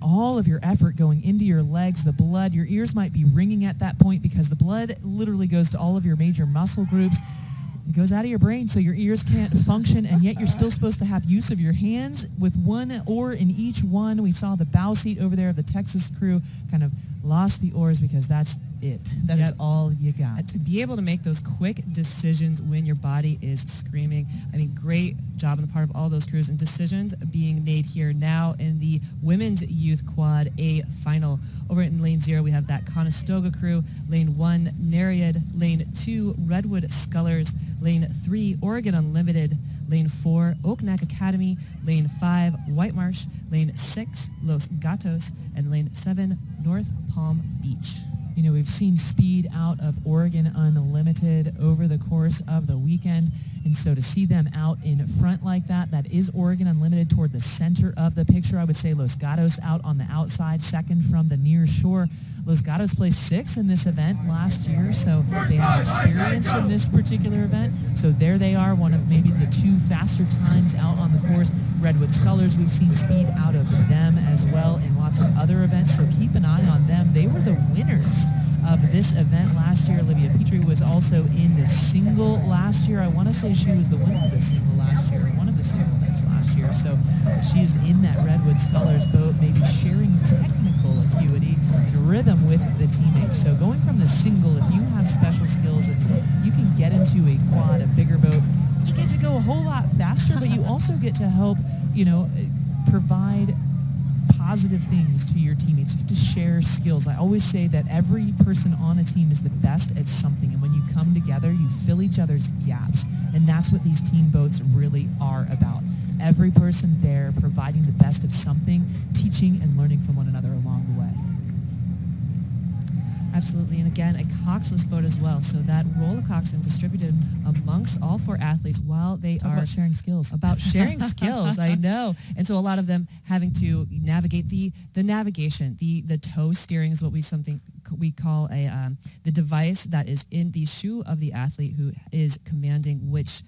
all of your effort going into your legs, the blood, your ears might be ringing at that point because the blood literally goes to all of your major muscle groups. It goes out of your brain, so your ears can't function, and yet you're still supposed to have use of your hands with one oar in each one. We saw the bow seat over there of the Texas crew kind of lost the oars because that's it. That is all you got. To be able to make those quick decisions when your body is screaming. I mean, great job on the part of all those crews, and decisions being made here now in the Women's Youth Quad A final. Over in Lane 0, we have that Conestoga crew. Lane 1, Nereid. Lane 2, Redwood Scullers. Lane 3, Oregon Unlimited. Lane 4, Oak Neck Academy. Lane 5, White Marsh. Lane 6, Los Gatos. And Lane 7, North Palm Beach. You know, we've seen speed out of Oregon Unlimited over the course of the weekend, and so to see them out in front like that, that is Oregon Unlimited toward the center of the picture. I would say Los Gatos out on the outside, second from the near shore. Los Gatos placed 6th in this event last year, so they have experience in this particular event. So there they are, one of maybe the 2 faster times out on the course. Redwood Scullers, we've seen speed out of them as well in lots of other events, so keep an eye on them. They were the winners of this event last year. Olivia Petrie was also in the single last year. I want to say she was the winner of the single last year, one of the single events last year. So she's in that Redwood Scullers boat, maybe sharing technical acuity and rhythm with the teammates. So going from the single, if you have special skills and you can get into a quad, a bigger boat, you get to go a whole lot faster, but you also get to help, you know, provide positive things to your teammates. You get to share skills. I always say that every person on a team is the best at something, and when you come together, you fill each other's gaps, and that's what these team boats really are about. Every person there providing the best of something, teaching and learning from one another along the way. Absolutely, and again, a coxless boat as well, so that roll of coxswain distributed amongst all 4 athletes while they are about sharing skills. About sharing skills, I know. And so a lot of them having to navigate the navigation, the toe steering is what we call the device that is in the shoe of the athlete who is commanding which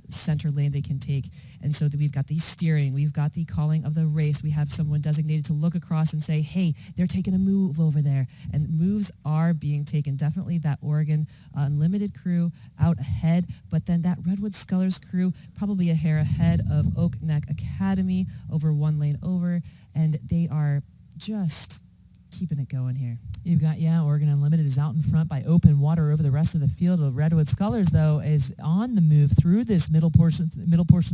center lane they can take. And so that we've got the steering, we've got the calling of the race, we have someone designated to look across and say, hey, they're taking a move over there. And moves are being taken. Definitely that Oregon Unlimited crew out ahead, but then that Redwood Scullers crew probably a hair ahead of Oak Neck Academy over 1 lane over, and they are just keeping it going here. You've got, Oregon Unlimited is out in front by open water over the rest of the field. The Redwood Scullers, though, is on the move through this middle portion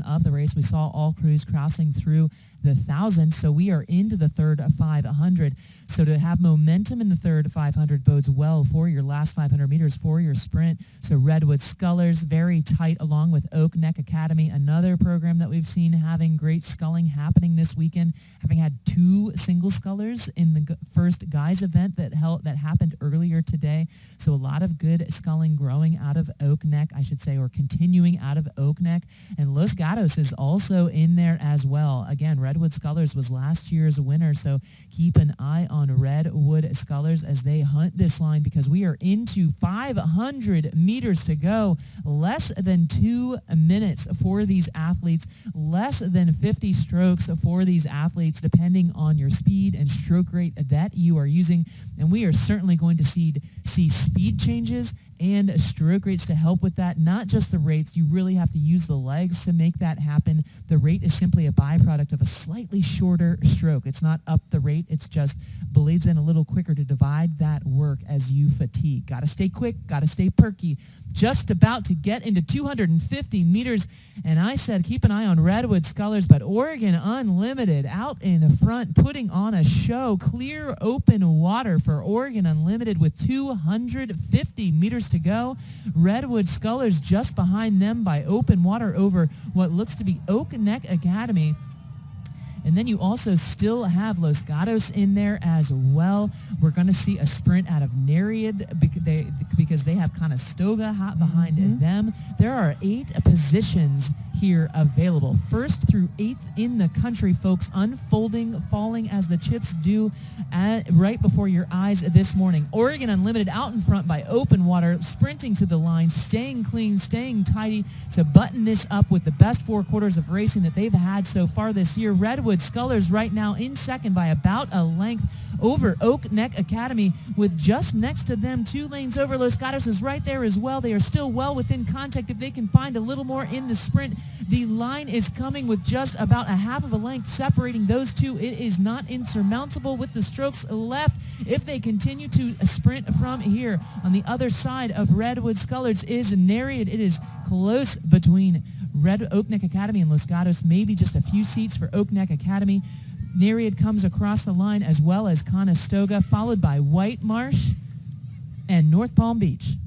of the race. We saw all crews crossing through the 1,000, so we are into the third 500. So to have momentum in the third 500 bodes well for your last 500 meters for your sprint. So Redwood Scullers, very tight along with Oak Neck Academy, another program that we've seen having great sculling happening this weekend, having had 2 single scullers in the first guys event that happened earlier today. So a lot of good sculling growing out of Oak Neck, I should say, or continuing out of Oak Neck. And Los Gatos is also in there as well. Again, Redwood Scullers was last year's winner, so keep an eye on Redwood Scullers as they hunt this line because we are into 500 meters to go. Less than 2 minutes for these athletes, less than 50 strokes for these athletes, depending on your speed and stroke rate that you are using. And we are certainly going to see speed changes and stroke rates to help with that. Not just the rates. You really have to use the legs to make that happen. The rate is simply a byproduct of a slightly shorter stroke. It's not up the rate. It's just blades in a little quicker to divide that work as you fatigue. Got to stay quick. Got to stay perky. Just about to get into 250 meters. And I said keep an eye on Redwood Scullers, but Oregon Unlimited out in front putting on a show. Clear open water for Oregon Unlimited with 250 meters to go. Redwood Scullers just behind them by open water over what looks to be Oak Neck Academy. And then you also still have Los Gatos in there as well. We're going to see a sprint out of Nereid because they have Conestoga hot behind them. There are 8 positions here available. 1st through 8th in the country, folks, unfolding, falling as the chips do right before your eyes this morning. Oregon Unlimited out in front by open water, sprinting to the line, staying clean, staying tidy to button this up with the best 4 quarters of racing that they've had so far this year. Redwood Scullers right now in second by about a length over Oak Neck Academy, with just next to them 2 lanes over. Los Gatos is right there as well. They are still well within contact if they can find a little more in the sprint. The line is coming with just about a half of a length separating those two. It is not insurmountable with the strokes left if they continue to sprint from here. On the other side of Redwood Scullers is Nereid. It is close between Oak Neck Academy and Los Gatos, maybe just a few seats for Oak Neck Academy. Nereid comes across the line, as well as Conestoga, followed by White Marsh and North Palm Beach.